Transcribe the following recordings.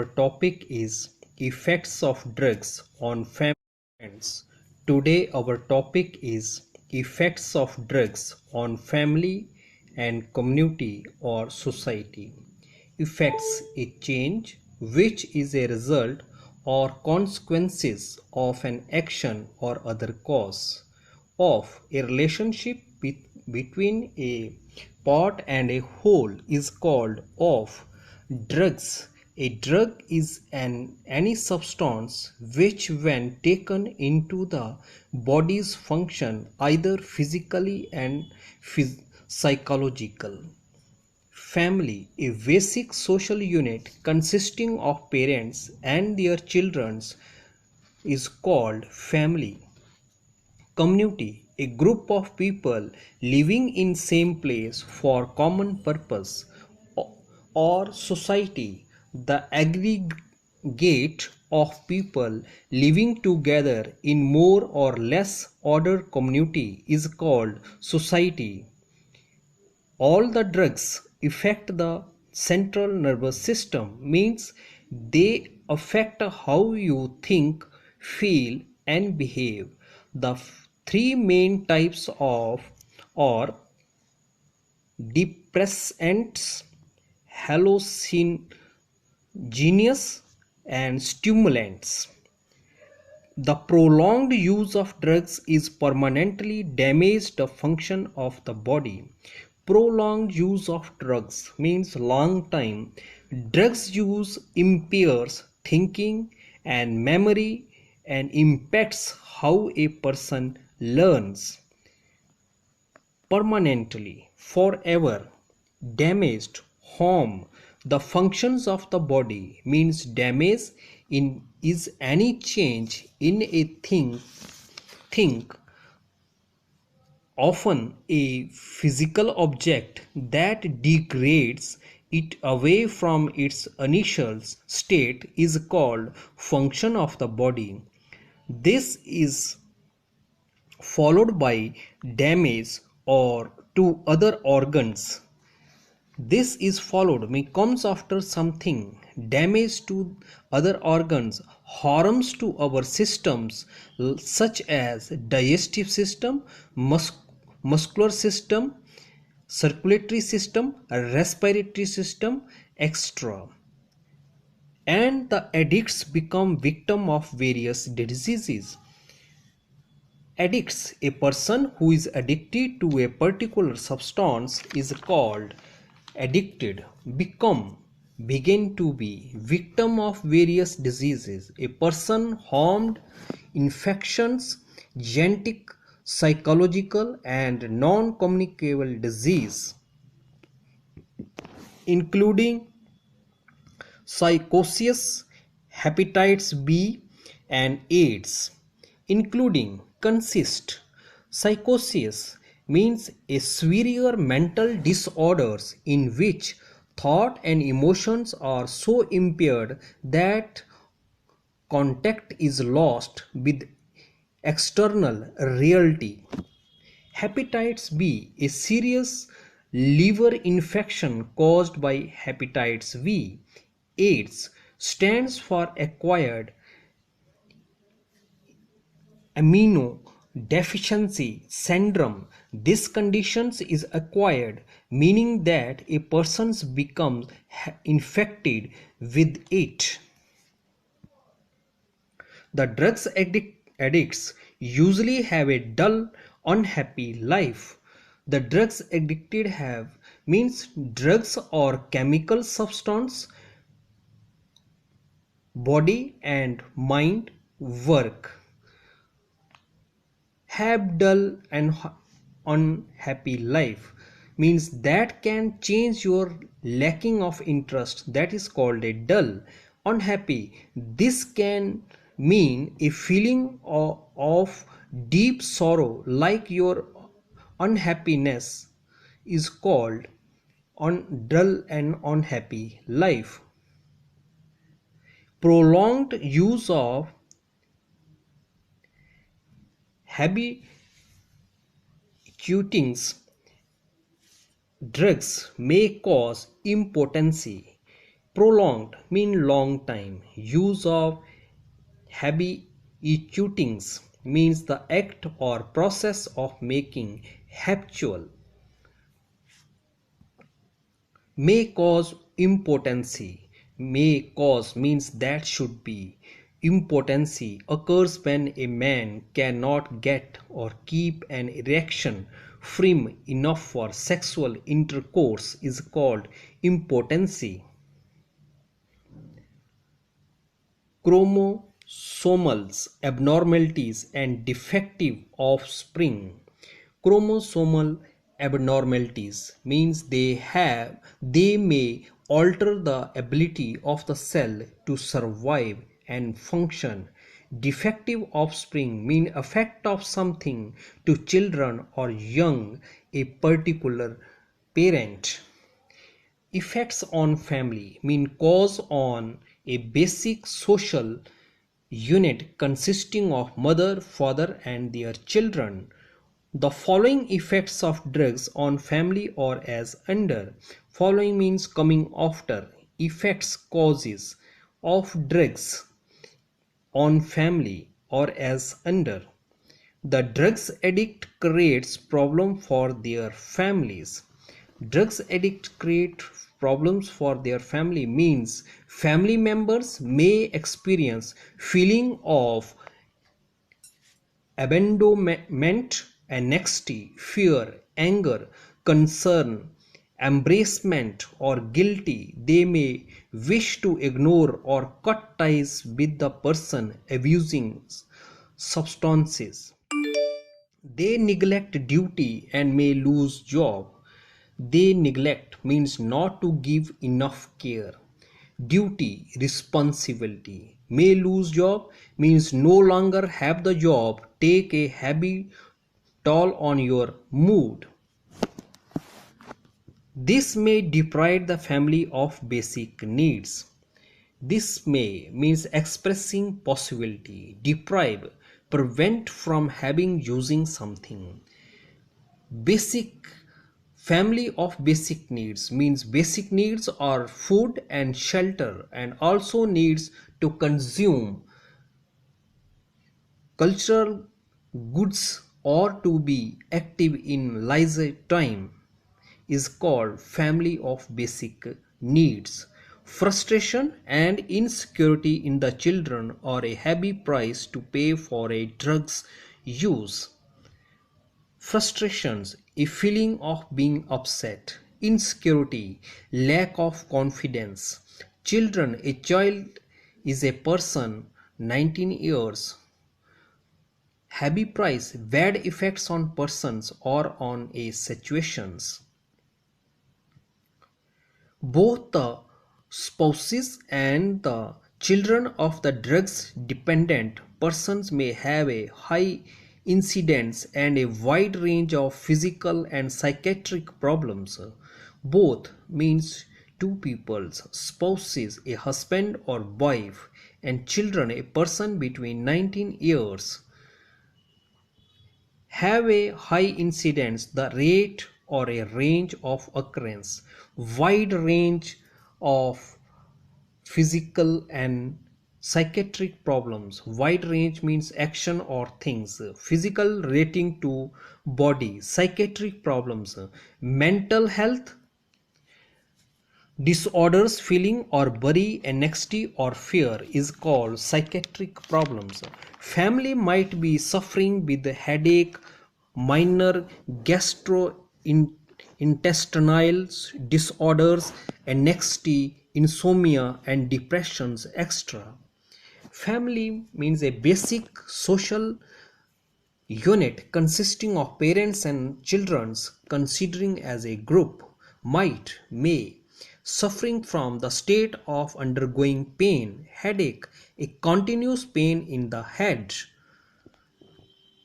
Our topic is effects of drugs on family and friends. Today our topic is effects of drugs on family and community or society. Effects a change which is a result or consequences of an action or other cause of a relationship between a part and a whole is called of drugs. A drug is any substance which when taken into the body's function either physically and psychological. Family, a basic social unit consisting of parents and their children, is called family. Community, a group of people living in same place for common purpose. Or society, the aggregate of people living together in more or less ordered community is called society. All the drugs affect the central nervous system, means they affect how you think, feel and behave. The three main types of are depressants, hallucinogens and stimulants. The prolonged use of drugs is permanently damage the function of the body. Prolonged use of drugs means long time. Drugs use impairs thinking and memory and impacts how a person learns. Permanently, forever, damaged, harm the functions of the body means damage in is any change in a thing, often a physical object that degrades it away from its initial state is called function of the body. This is followed by damage or to other organs. This is followed comes after something damage to other organs, harms to our systems such as digestive system, muscular system, circulatory system, respiratory system, etc. And the addicts become victim of various diseases. Addicts, a person who is addicted to a particular substance is called addicted. Begin to be victim of various diseases. A person harmed infections, genetic, psychological and non-communicable disease including psychosis, hepatitis B and AIDS, including consist. Psychosis means a severe mental disorders in which thought and emotions are so impaired that contact is lost with external reality. Hepatitis B, a serious liver infection caused by hepatitis V. AIDS stands for acquired immunodeficiency syndrome. This condition is acquired, meaning that a person becomes infected with it. The drugs addicts usually have a dull, unhappy life. The drugs addicted have means drugs or chemical substance, body and mind work. Have dull and unhappy life means that can change your lacking of interest, that is called a dull. Unhappy, this can mean a feeling of deep sorrow like your unhappiness is called dull and unhappy life. Prolonged use of habituating drugs may cause impotency. Prolonged mean long time. Use of habituatings means the act or process of making habitual. May cause impotency. May cause means that should be. Impotency occurs when a man cannot get or keep an erection firm enough for sexual intercourse is called impotency. Chromosomal abnormalities and defective offspring. Chromosomal abnormalities means they may alter the ability of the cell to survive and function. Defective offspring mean effect of something to children or young a particular parent. Effects on family mean cause on a basic social unit consisting of mother, father, and their children. The following effects of drugs on family are as under. Following means coming after. Effects causes of drugs on family or as under. The drugs addict creates problem for their families. Drugs addict create problems for their family means family members may experience feeling of abandonment, anxiety, fear, anger, concern, embarrassment, or guilty. They may wish to ignore or cut ties with the person abusing substances. They neglect duty and may lose job. They neglect means not to give enough care. Duty, responsibility. May lose job means no longer have the job. Take a heavy toll on your mood. This may deprive the family of basic needs. This may means expressing possibility, deprive, prevent from having using something. Basic family of basic needs means basic needs are food and shelter and also needs to consume cultural goods or to be active in leisure time is called family of basic needs. Frustration and insecurity in the children are a heavy price to pay for a drug's use. Frustrations, a feeling of being upset, insecurity, lack of confidence. Children, a child is a person 19 years. Heavy price, bad effects on persons or on a situations. Both the spouses and the children of the drugs dependent persons may have a high incidence and a wide range of physical and psychiatric problems. Both means two peoples, spouses, a husband or wife, and children, a person between 19 years, have a high incidence, the rate or a range of occurrence, wide range of physical and psychiatric problems. Wide range means action or things. Physical relating to body, psychiatric problems, mental health disorders, feeling or worry, anxiety or fear is called psychiatric problems. Family might be suffering with headache, minor gastrointestinal disorders, anxiety, insomnia and depressions, etc. Family means a basic social unit consisting of parents and children considering as a group may suffering from the state of undergoing pain, headache, a continuous pain in the head,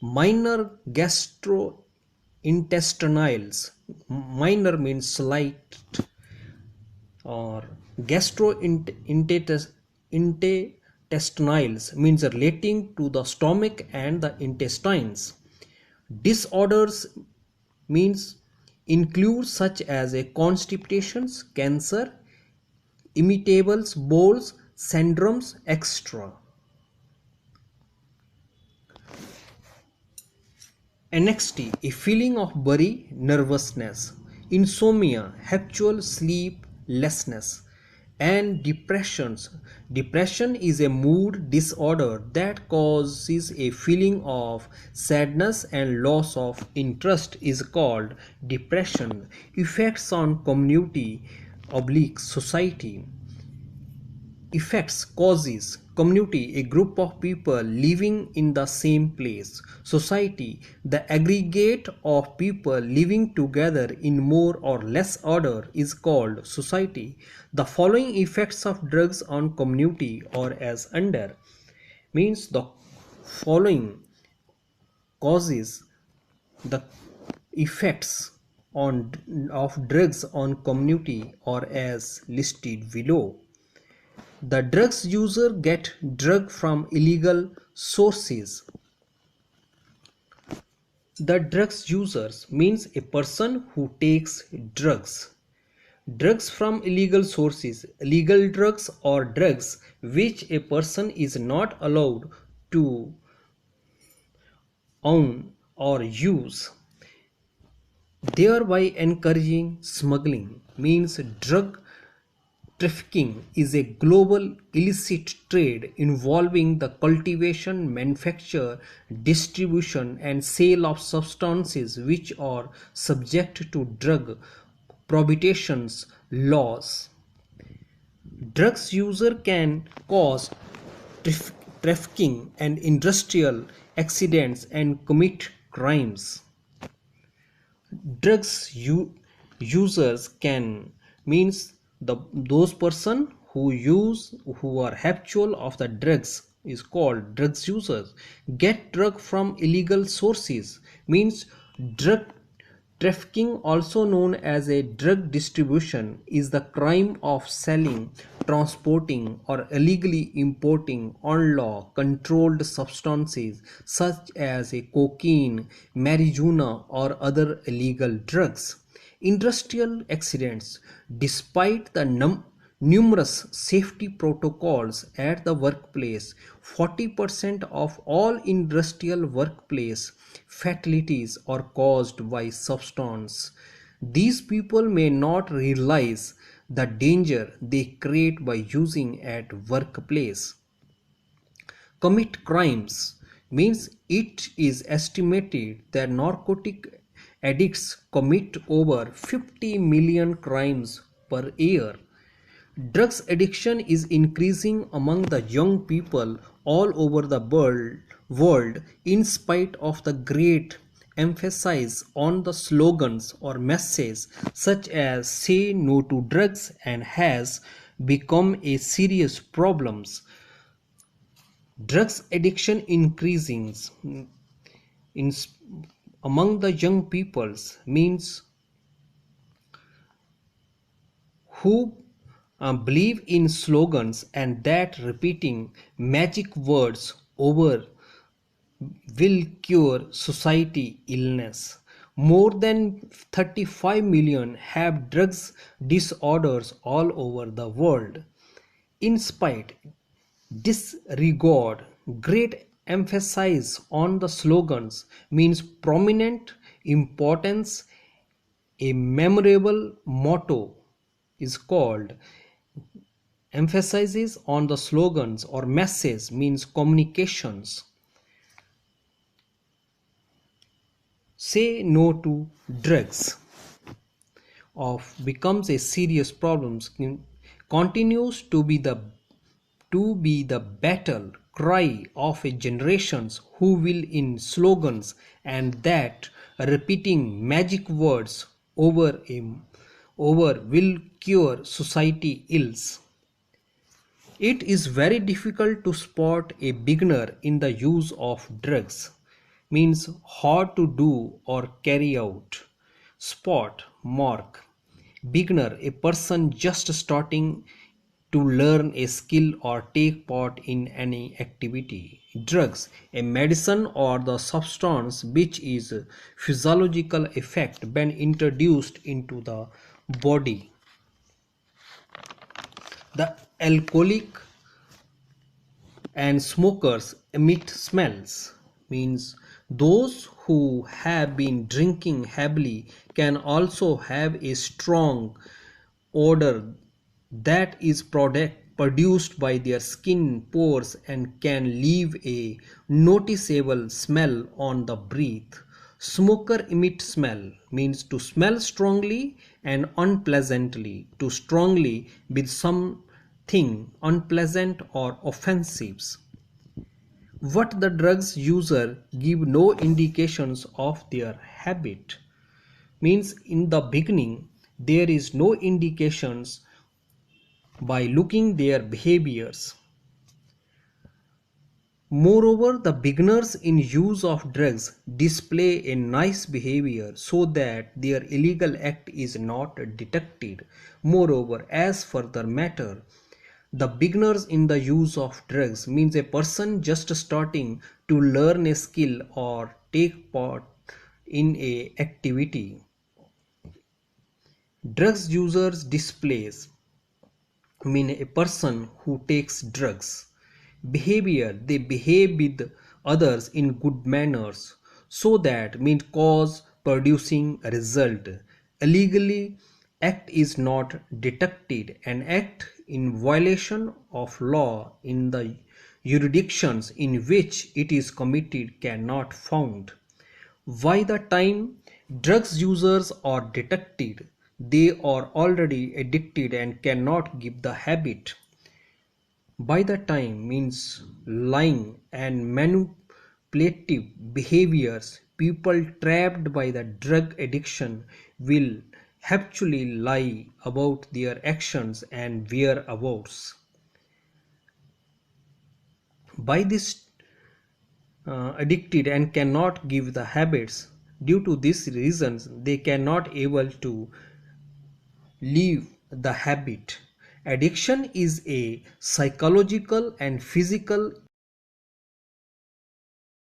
minor gastrointestinals, minor means slight, or gastrointestinals means relating to the stomach and the intestines. Disorders means include such as a constipations, cancer, imitables, balls, syndromes, etc. NXT, a feeling of worry, nervousness, insomnia, habitual sleeplessness, and depressions. Depression is a mood disorder that causes a feeling of sadness and loss of interest is called depression. Effects on community oblique society. Effects, causes, community, a group of people living in the same place. Society, the aggregate of people living together in more or less order is called society. The following effects of drugs on community or as under means the following causes, the effects on of drugs on community or as listed below. The drugs user get drug from illegal sources. The drugs users means a person who takes drugs. Drugs from illegal sources, illegal drugs or drugs which a person is not allowed to own or use, thereby encouraging smuggling means drug trafficking is a global illicit trade involving the cultivation, manufacture, distribution, and sale of substances which are subject to drug prohibitions laws. Drugs user can cause trafficking and industrial accidents and commit crimes. Drugs users can means those person who are habitual of the drugs is called drugs users. Get drug from illegal sources means drug trafficking, also known as a drug distribution, is the crime of selling, transporting, or illegally importing unlaw controlled substances such as a cocaine, marijuana, or other illegal drugs. Industrial accidents, despite the numerous safety protocols at the workplace, 40% of all industrial workplace fatalities are caused by substance. These people may not realize the danger they create by using at workplace. Commit crimes means it is estimated that narcotic addicts commit over 50 million crimes per year. Drugs addiction is increasing among the young people all over the world in spite of the great emphasis on the slogans or messages such as say no to drugs and has become a serious problem. Drugs addiction increasing in among the young peoples means who believe in slogans and that repeating magic words over will cure society illness. More than 35 million have drugs disorders all over the world. In spite disregard, great emphasis on the slogans means prominent importance. A memorable motto is called emphasizes on the slogans or message means communications. Say no to drugs of becomes a serious problem, continues to be the battle cry of a generations who will in slogans and that repeating magic words over will cure society ills. It is very difficult to spot a beginner in the use of drugs. Means hard to do or carry out. Spot, mark. Beginner, a person just starting to learn a skill or take part in any activity. Drugs, a medicine or the substance which is physiological effect when introduced into the body. The alcoholic and smokers emit smells, means those who have been drinking heavily can also have a strong odor that is produced by their skin pores and can leave a noticeable smell on the breath. Smoker emit smell means to smell strongly and unpleasantly, to strongly with something unpleasant or offensive. What the drugs user give no indications of their habit, means in the beginning there is no indications by looking their behaviors. Moreover, the beginners in use of drugs display a nice behavior so that their illegal act is not detected. Moreover, as further matter, the beginners in the use of drugs means a person just starting to learn a skill or take part in a activity. Drugs users displays mean a person who takes drugs behavior, they behave with others in good manners, so that means cause producing a result. Illegally act is not detected, and act in violation of law in the jurisdictions in which it is committed cannot found. By the time drugs users are detected, they are already addicted and cannot give the habit. By the time means lying and manipulative behaviors, people trapped by the drug addiction will habitually lie about their actions and whereabouts. By this addicted and cannot give the habits, due to these reasons they cannot able to leave the habit. Addiction is a psychological and physical